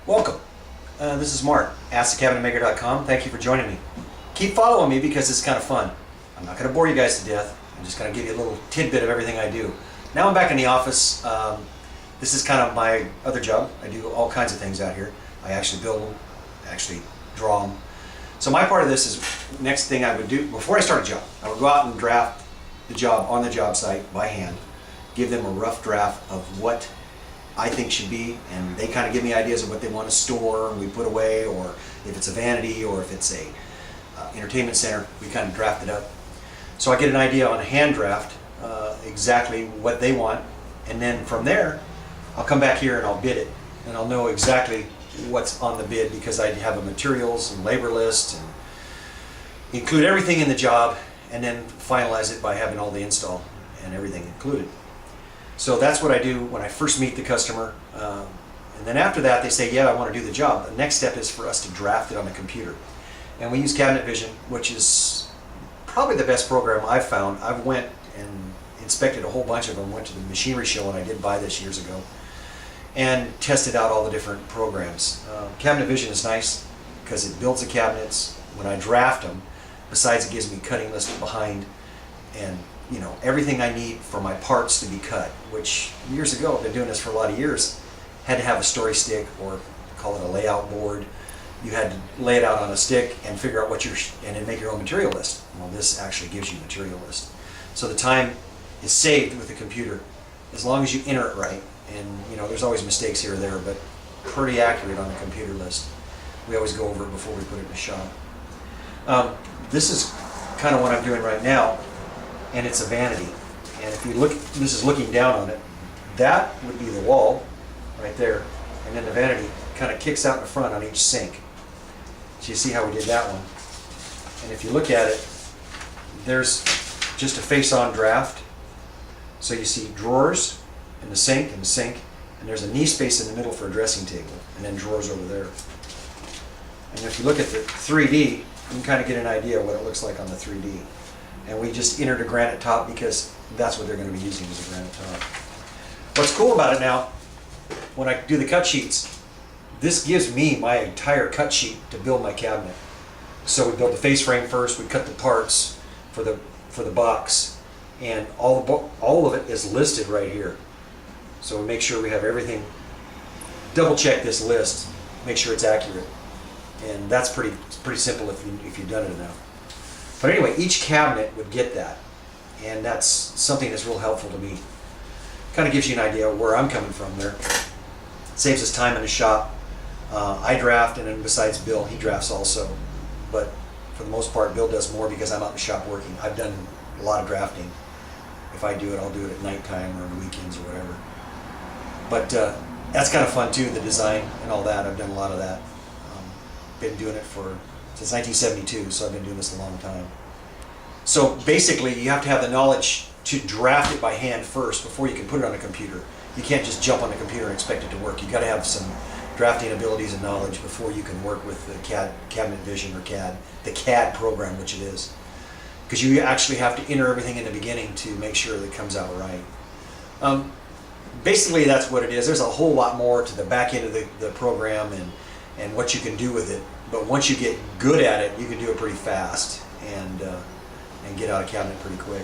Welcome. This is Mark, AskTheCabinetMaker.com. Thank you for joining me. Keep following me because it's kind of fun. I'm not going to bore you guys to death. I'm just going to give you a little tidbit of everything I do. Now I'm back in the office. This is kind of my other job. I do all kinds of things out here. I actually build them, actually draw them. So my part of this is, next thing I would do, before I start a job, I would go out and draft the job on the job site by hand, give them a rough draft of what I think should be, and they kind of give me ideas of what they want to store and we put away, or if it's a vanity or if it's a entertainment center, we kind of draft it up. So I get an idea on a hand draft, exactly what they want, and then from there I'll come back here and I'll bid it, and I'll know exactly what's on the bid because I have a materials and labor list and include everything in the job, and then finalize it by having all the install and everything included. So that's what I do when I first meet the customer, and then after that they say, yeah, I want to do the job. The next step is for us to draft it on the computer, and we use Cabinet Vision, which is probably the best program I've found. I went and inspected a whole bunch of them, went to the machinery show, and I did buy this years ago, and tested out all the different programs. Cabinet Vision is nice because it builds the cabinets. When I draft them, besides it gives me cutting list behind, and you know, everything I need for my parts to be cut, which years ago, I've been doing this for a lot of years, had to have a story stick, or call it a layout board. You had to lay it out on a stick and figure out what and then make your own material list. Well, this actually gives you a material list. So the time is saved with the computer, as long as you enter it right. And you know, there's always mistakes here or there, but pretty accurate on the computer list. We always go over it before we put it in the shop. This is kind of what I'm doing right now, and it's a vanity. And if you look, this is looking down on it, that would be the wall right there, and then the vanity kind of kicks out in the front on each sink. So you see how we did that one. And if you look at it, there's just a face-on draft. So you see drawers in the sink, and there's a knee space in the middle for a dressing table, and then drawers over there. And if you look at the 3D, you can kind of get an idea of what it looks like on the 3D. And we just entered a granite top because that's what they're going to be using, as a granite top. What's cool about it now, when I do the cut sheets, this gives me my entire cut sheet to build my cabinet. So we build the face frame first, we cut the parts for the box, and all of it is listed right here. So we make sure we have everything, double check this list, make sure it's accurate. And that's pretty simple if you've done it enough. But anyway, each cabinet would get that, and that's something that's real helpful to me. Kind of gives you an idea of where I'm coming from there. Saves us time in the shop. I draft, and then besides Bill, he drafts also. But for the most part, Bill does more because I'm out in the shop working. I've done a lot of drafting. If I do it, I'll do it at nighttime or on the weekends or whatever. But that's kind of fun too, the design and all that. I've done a lot of that. Been doing it since 1972, so I've been doing this a long time. So basically, you have to have the knowledge to draft it by hand first before you can put it on a computer. You can't just jump on the computer and expect it to work. You've got to have some drafting abilities and knowledge before you can work with the Cabinet Vision or CAD, the CAD program, which it is. Because you actually have to enter everything in the beginning to make sure that it comes out right. Basically, that's what it is. There's a whole lot more to the back end of the program and what you can do with it. But once you get good at it, you can do it pretty fast and get out a cabinet pretty quick.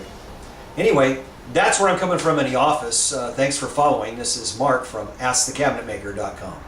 Anyway, that's where I'm coming from in the office. Thanks for following. This is Mark from AskTheCabinetMaker.com.